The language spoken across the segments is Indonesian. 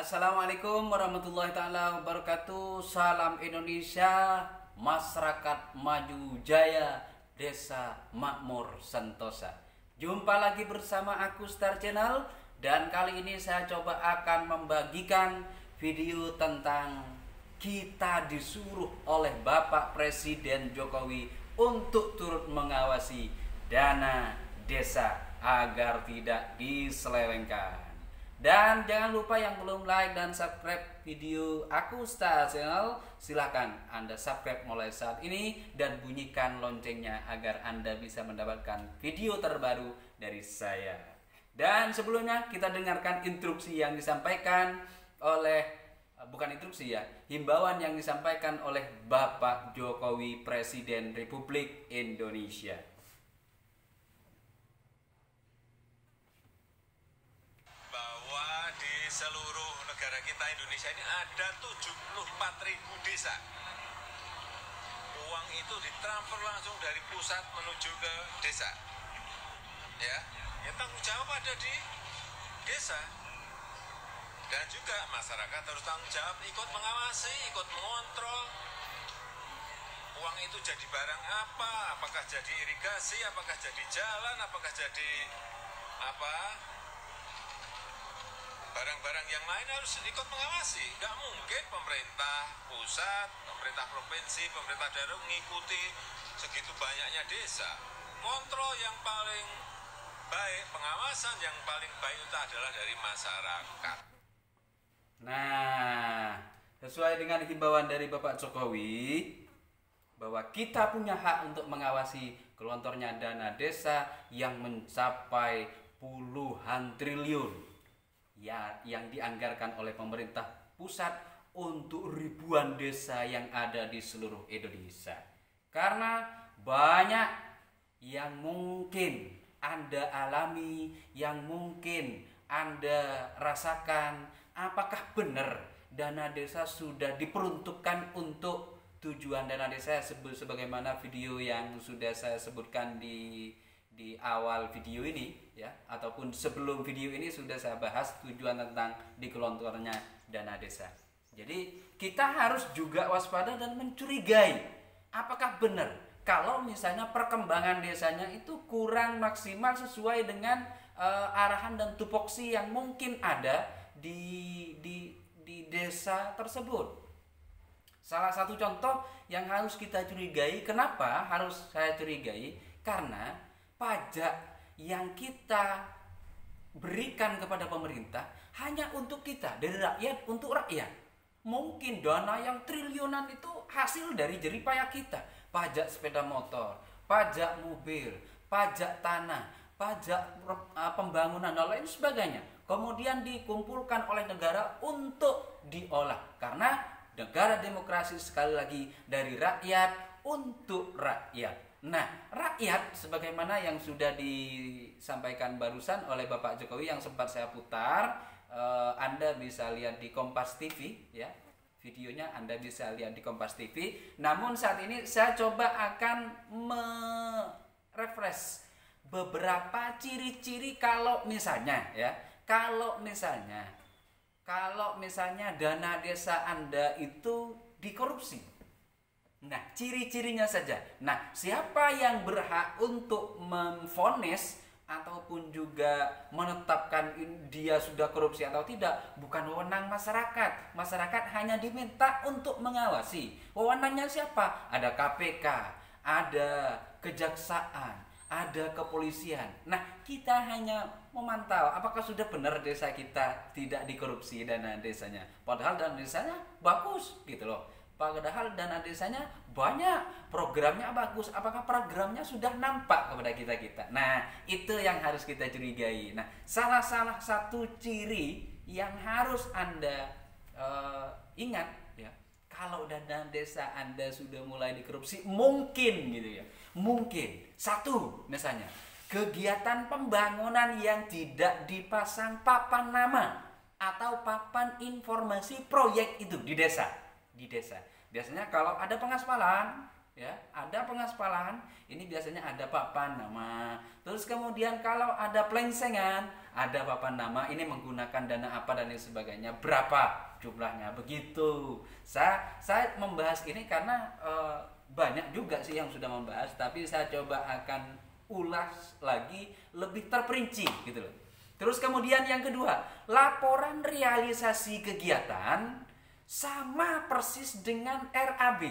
Assalamualaikum warahmatullahi taala wabarakatuh. Salam Indonesia, masyarakat maju jaya, desa makmur sentosa. Jumpa lagi bersama aku Star Channel, dan kali ini saya coba akan membagikan video tentang kita disuruh oleh Bapak Presiden Jokowi untuk turut mengawasi dana desa agar tidak diselewengkan. Dan jangan lupa yang belum like dan subscribe video aku Star Channel, silahkan Anda subscribe mulai saat ini dan bunyikan loncengnya agar Anda bisa mendapatkan video terbaru dari saya. Dan sebelumnya kita dengarkan instruksi yang disampaikan oleh, bukan instruksi ya, himbauan yang disampaikan oleh Bapak Jokowi Presiden Republik Indonesia. Seluruh negara kita Indonesia ini ada 74.000 desa. Uang itu ditransfer langsung dari pusat menuju ke desa. Ya tanggung jawab ada di desa. Dan juga masyarakat harus tanggung jawab, ikut mengawasi, ikut mengontrol. Uang itu jadi barang apa? Apakah jadi irigasi, apakah jadi jalan, apakah jadi apa? Barang-barang yang lain harus ikut mengawasi. Nggak mungkin pemerintah pusat, pemerintah provinsi, pemerintah daerah mengikuti segitu banyaknya desa. Kontrol yang paling baik, pengawasan yang paling baik itu adalah dari masyarakat. Nah, sesuai dengan himbauan dari Bapak Jokowi bahwa kita punya hak untuk mengawasi gelontornya dana desa yang mencapai puluhan triliun ya, yang dianggarkan oleh pemerintah pusat untuk ribuan desa yang ada di seluruh Indonesia. Karena banyak yang mungkin Anda alami, yang mungkin Anda rasakan, apakah benar dana desa sudah diperuntukkan untuk tujuan dana desa sebagaimana video yang sudah saya sebutkan di awal video ini ya, ataupun sebelum video ini sudah saya bahas tujuan tentang digelontornya dana desa. Jadi kita harus juga waspada dan mencurigai apakah benar kalau misalnya perkembangan desanya itu kurang maksimal sesuai dengan arahan dan tupoksi yang mungkin ada di desa tersebut. Salah satu contoh yang harus kita curigai, kenapa harus saya curigai? Karena pajak yang kita berikan kepada pemerintah hanya untuk kita, dari rakyat untuk rakyat. Mungkin dana yang triliunan itu hasil dari jerih payah kita. Pajak sepeda motor, pajak mobil, pajak tanah, pajak pembangunan dan lain sebagainya. Kemudian dikumpulkan oleh negara untuk diolah. Karena negara demokrasi sekali lagi dari rakyat untuk rakyat. Nah, rakyat sebagaimana yang sudah disampaikan barusan oleh Bapak Jokowi yang sempat saya putar, Anda bisa lihat di Kompas TV ya. Videonya Anda bisa lihat di Kompas TV. Namun saat ini saya coba akan merefresh beberapa ciri-ciri kalau misalnya dana desa Anda itu dikorupsi. Nah, ciri-cirinya saja. Nah, siapa yang berhak untuk memvonis ataupun juga menetapkan dia sudah korupsi atau tidak? Bukan wewenang masyarakat. Masyarakat hanya diminta untuk mengawasi. Wewenangnya siapa? Ada KPK, ada kejaksaan, ada kepolisian. Nah, kita hanya memantau apakah sudah benar desa kita tidak dikorupsi dana desanya. Padahal dana desanya bagus gitu loh. Padahal dana desanya banyak, programnya bagus. Apakah programnya sudah nampak kepada kita? Nah, itu yang harus kita curigai. Nah, salah satu ciri yang harus Anda ingat ya, kalau dana desa Anda sudah mulai dikorupsi, mungkin gitu ya. Mungkin satu, misalnya kegiatan pembangunan yang tidak dipasang papan nama atau papan informasi proyek itu di desa. Biasanya kalau ada pengaspalan ya, ada pengaspalan, ini biasanya ada papan nama. Terus kemudian kalau ada pelengsengan, ada papan nama, ini menggunakan dana apa dan lain sebagainya, berapa jumlahnya, begitu. Saya membahas ini karena banyak juga sih yang sudah membahas, tapi saya coba akan ulas lagi lebih terperinci gitu loh. Terus kemudian yang kedua, laporan realisasi kegiatan sama persis dengan RAB.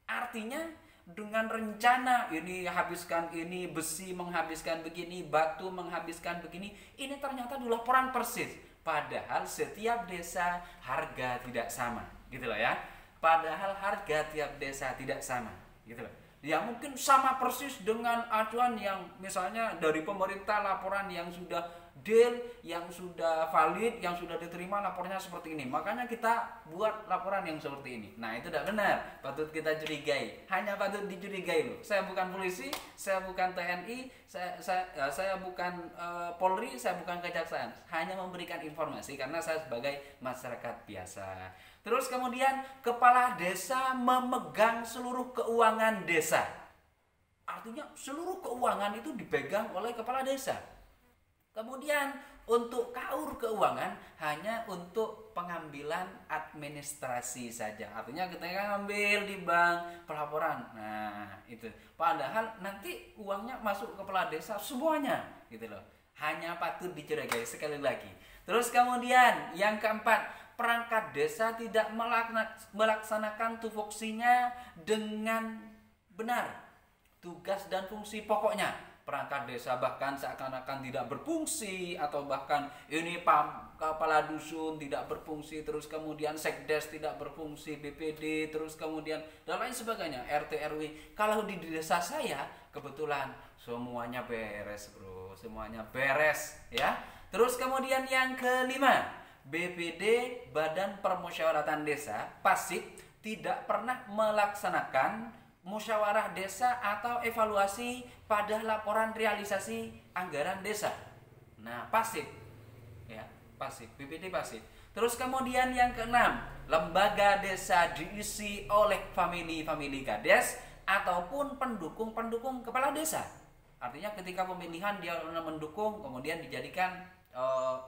Artinya dengan rencana ini habiskan ini, besi menghabiskan begini, batu menghabiskan begini, ini ternyata di laporan persis. Padahal setiap desa harga tidak sama, gitu loh ya. Padahal harga tiap desa tidak sama, gitu loh. Ya mungkin sama persis dengan acuan yang misalnya dari pemerintah, laporan yang sudah deal, yang sudah valid, yang sudah diterima, laporannya seperti ini. Makanya kita buat laporan yang seperti ini. Nah, itu tidak benar, patut kita curigai. Hanya patut dicurigai loh. Saya bukan polisi, saya bukan TNI, saya bukan Polri, saya bukan kejaksaan. Hanya memberikan informasi karena saya sebagai masyarakat biasa. Terus kemudian kepala desa memegang seluruh keuangan desa. Artinya seluruh keuangan itu dipegang oleh kepala desa. Kemudian untuk KAUR keuangan hanya untuk pengambilan administrasi saja. Artinya kita ngambil di bank pelaporan. Nah, itu. Padahal nanti uangnya masuk ke kepala desa semuanya, gitu loh. Hanya patut dicurigai sekali lagi. Terus kemudian yang keempat, perangkat desa tidak melaksanakan tupoksinya dengan benar. Tugas dan fungsi pokoknya. Perangkat desa bahkan seakan-akan tidak berfungsi, atau bahkan ini kepala dusun tidak berfungsi, terus kemudian sekdes tidak berfungsi, BPD, terus kemudian dan lain sebagainya, RT RW. Kalau di desa saya kebetulan semuanya beres, bro, semuanya beres ya. Terus kemudian yang kelima, BPD Badan Permusyawaratan Desa pasif tidak pernah melaksanakan musyawarah desa atau evaluasi pada laporan realisasi anggaran desa. Nah, pasif. Ya, pasif. BPD pasif. Terus kemudian yang keenam, lembaga desa diisi oleh famili-famili kades ataupun pendukung-pendukung kepala desa. Artinya ketika pemilihan dia mendukung, kemudian dijadikan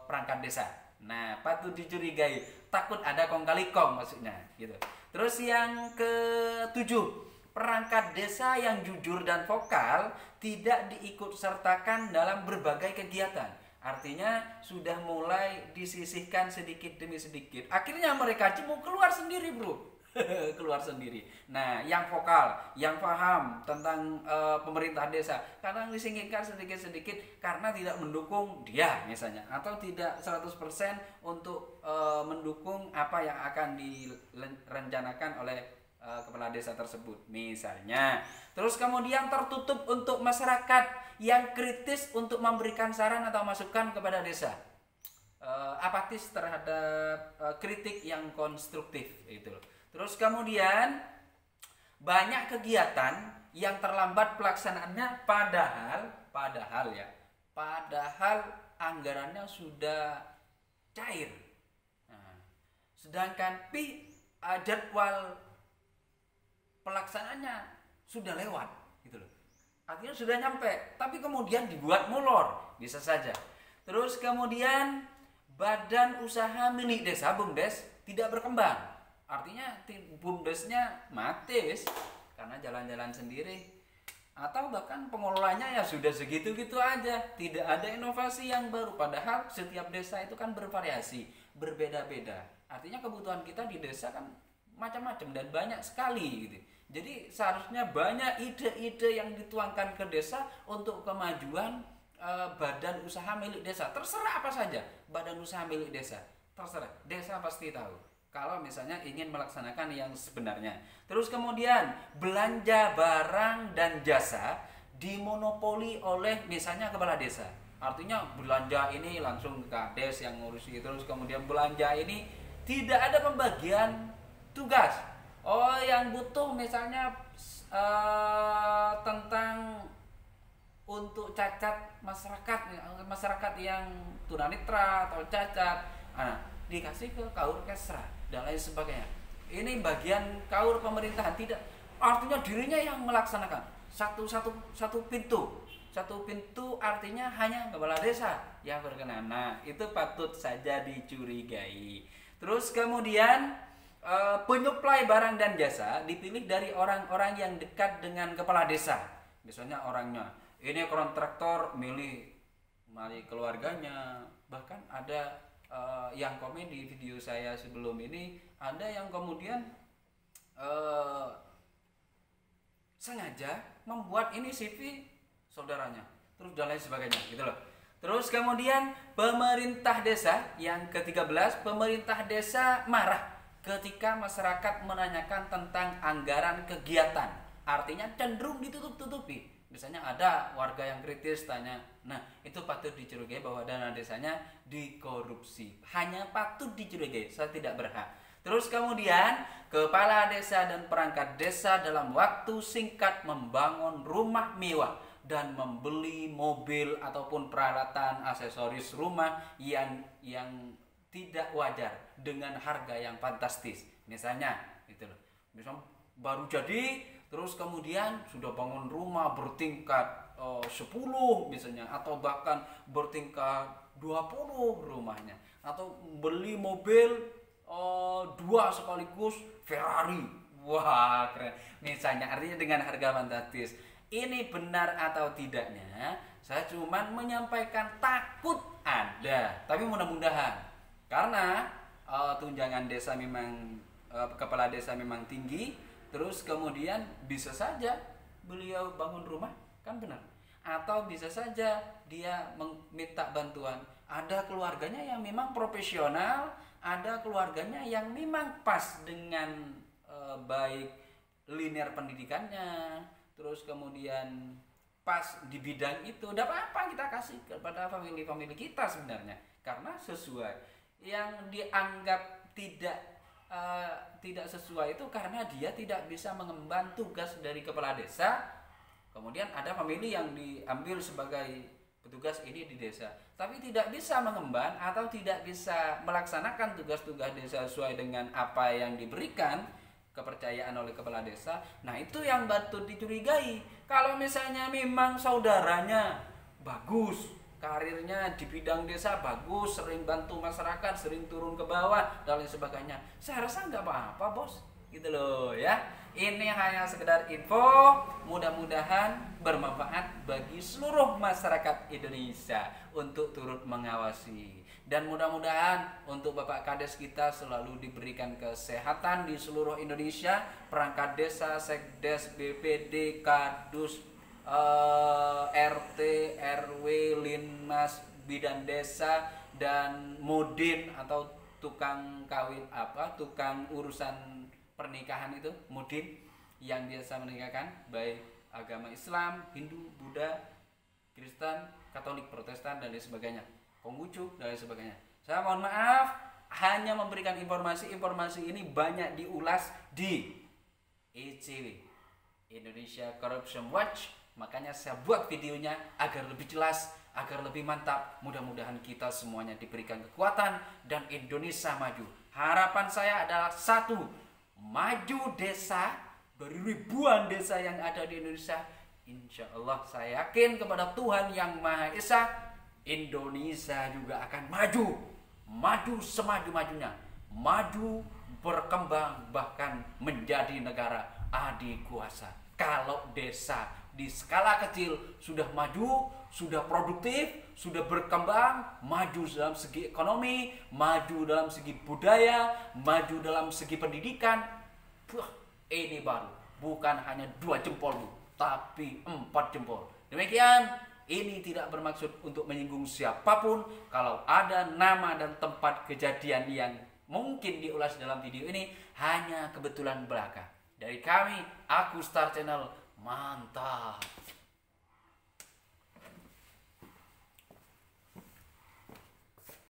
perangkat desa. Nah, patut dicurigai, takut ada kong kali kong maksudnya gitu. Terus yang ketujuh, perangkat desa yang jujur dan vokal tidak diikutsertakan dalam berbagai kegiatan. Artinya sudah mulai disisihkan sedikit demi sedikit. Akhirnya mereka cuma keluar sendiri, bro. Keluar sendiri. Nah, yang vokal, yang paham tentang pemerintah desa, kadang disingkirkan sedikit-sedikit karena tidak mendukung dia misalnya, atau tidak 100% untuk mendukung apa yang akan direncanakan oleh kepala desa tersebut misalnya. Terus kemudian tertutup untuk masyarakat yang kritis untuk memberikan saran atau masukan kepada desa. Apatis terhadap kritik yang konstruktif itu. Terus kemudian banyak kegiatan yang terlambat pelaksanaannya padahal anggarannya sudah cair. Nah, sedangkan jadwal pelaksanaannya sudah lewat gitu loh. Artinya sudah nyampe, tapi kemudian dibuat molor, bisa saja. Terus kemudian badan usaha milik desa BUMDes tidak berkembang. Artinya BUMDesnya mati karena jalan-jalan sendiri, atau bahkan pengelolanya ya sudah segitu-gitu aja, tidak ada inovasi yang baru. Padahal setiap desa itu kan bervariasi, berbeda-beda. Artinya kebutuhan kita di desa kan macam-macam dan banyak sekali gitu. Jadi seharusnya banyak ide-ide yang dituangkan ke desa untuk kemajuan badan usaha milik desa. Terserah apa saja badan usaha milik desa, terserah. Desa pasti tahu kalau misalnya ingin melaksanakan yang sebenarnya. Terus kemudian belanja barang dan jasa dimonopoli oleh misalnya kepala desa. Artinya belanja ini langsung ke kades yang ngurusi, terus kemudian belanja ini tidak ada pembagian tugas. Oh, yang butuh misalnya tentang untuk cacat masyarakat yang tunanetra atau cacat, dikasih ke KAUR Kesra dan lain sebagainya. Ini bagian KAUR pemerintahan, tidak. artinya dirinya yang melaksanakan satu pintu artinya hanya kepala desa yang berkenan. Nah, itu patut saja dicurigai. Terus kemudian penyuplai barang dan jasa dipilih dari orang-orang yang dekat dengan kepala desa. Misalnya orangnya ini kontraktor milih keluarganya. Bahkan ada yang komen di video saya sebelum ini, ada yang kemudian sengaja membuat ini CV saudaranya, terus dan lain sebagainya gitu loh. Terus kemudian pemerintah desa yang ke-13, pemerintah desa marah ketika masyarakat menanyakan tentang anggaran kegiatan. Artinya cenderung ditutup-tutupi. Misalnya ada warga yang kritis tanya, nah itu patut dicurigai bahwa dana desanya dikorupsi. Hanya patut dicurigai, saya tidak berhak. Terus kemudian kepala desa dan perangkat desa dalam waktu singkat membangun rumah mewah dan membeli mobil ataupun peralatan aksesoris rumah yang tidak wajar dengan harga yang fantastis. Misalnya gitu loh. Misal baru jadi terus kemudian sudah bangun rumah bertingkat 10 misalnya, atau bahkan bertingkat 20 rumahnya, atau beli mobil 2 sekaligus Ferrari. Wah, keren. Misalnya artinya dengan harga fantastis. Ini benar atau tidaknya, saya cuma menyampaikan takut ada, tapi mudah-mudahan karena tunjangan desa memang kepala desa memang tinggi, terus kemudian bisa saja beliau bangun rumah, kan benar, atau bisa saja dia meminta bantuan. Ada keluarganya yang memang profesional, ada keluarganya yang memang pas dengan baik linear pendidikannya, terus kemudian pas di bidang itu. Tidak apa-apa kita kasih kepada family kita sebenarnya, karena sesuai. Yang dianggap tidak sesuai itu karena dia tidak bisa mengemban tugas dari kepala desa. Kemudian ada family yang diambil sebagai petugas ini di desa, tapi tidak bisa mengemban atau tidak bisa melaksanakan tugas-tugas desa sesuai dengan apa yang diberikan kepercayaan oleh kepala desa. Nah, itu yang patut dicurigai. Kalau misalnya memang saudaranya bagus, karirnya di bidang desa bagus, sering bantu masyarakat, sering turun ke bawah dan lain sebagainya, saya rasa nggak apa-apa bos, gitu loh ya. Ini hanya sekedar info, mudah-mudahan bermanfaat bagi seluruh masyarakat Indonesia untuk turut mengawasi. Dan mudah-mudahan untuk Bapak Kades kita selalu diberikan kesehatan di seluruh Indonesia, perangkat desa, sekdes, BPD, kadus, RT, RW, linmas, bidan desa, dan mudin atau tukang kawin tukang urusan pernikahan itu, mudin yang biasa menikahkan baik agama Islam, Hindu, Buddha, Kristen, Katolik, Protestan dan lain sebagainya, Konghucu dan lain sebagainya. Saya mohon maaf hanya memberikan informasi ini banyak diulas di ICW, Indonesia Corruption Watch. Makanya saya buat videonya agar lebih jelas, agar lebih mantap. Mudah-mudahan kita semuanya diberikan kekuatan dan Indonesia maju. Harapan saya adalah satu, maju desa dari ribuan desa yang ada di Indonesia. Insya Allah saya yakin kepada Tuhan Yang Maha Esa, Indonesia juga akan maju semaju-majunya, maju, berkembang, bahkan menjadi negara adikuasa. Kalau desa di skala kecil sudah maju, sudah produktif, sudah berkembang, maju dalam segi ekonomi, maju dalam segi budaya, maju dalam segi pendidikan, ini baru bukan hanya 2 jempol, tapi 4 jempol. Demikian, ini tidak bermaksud untuk menyinggung siapapun. Kalau ada nama dan tempat kejadian yang mungkin diulas dalam video ini, hanya kebetulan belaka. Dari kami, Aku Star Channel, mantap.